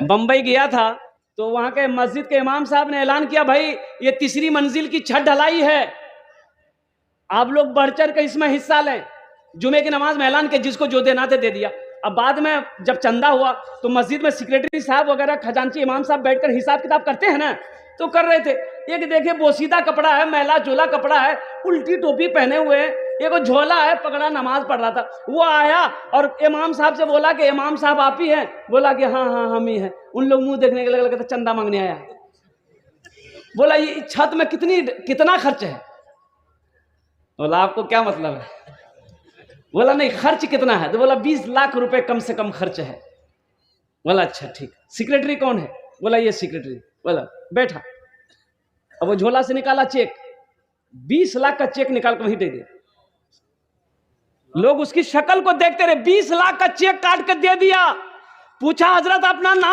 बंबई गया था तो वहां के मस्जिद के इमाम साहब ने ऐलान किया, भाई ये तीसरी मंजिल की छत ढलाई है, आप लोग बढ़ चढ़ के इसमें हिस्सा लें। जुमे की नमाज में ऐलान किया, जिसको जो देना था दे दिया। अब बाद में जब चंदा हुआ तो मस्जिद में सेक्रेटरी साहब वगैरह, खजांची इमाम साहब बैठकर हिसाब किताब करते हैं ना, तो कर रहे थे। एक देखे बोसीदा कपड़ा है, मैला चोला कपड़ा है, उल्टी टोपी पहने हुए हैं, एक झोला है पकड़ा, नमाज पढ़ रहा था। वो आया और इमाम साहब से बोला कि इमाम साहब आप ही हैं? बोला कि हाँ हाँ हम ही हैं। उन लोग मुंह देखने के लगे, तो चंदा मांगने आया है। बोला ये छत में कितना खर्च है? बोला आपको क्या मतलब है? बोला नहीं, खर्च कितना है? तो बोला 20 लाख रुपए कम से कम खर्च है। बोला अच्छा ठीक। सेक्रेटरी कौन है? बोला ये सेक्रेटरी। बोला बैठा। अब वो झोला से निकाला चेक, 20 लाख का चेक निकाल कर वहीं दे दिया। लोग उसकी शक्ल को देखते रहे, 20 लाख का चेक काट कर दे दिया। पूछा हजरत अपना नाम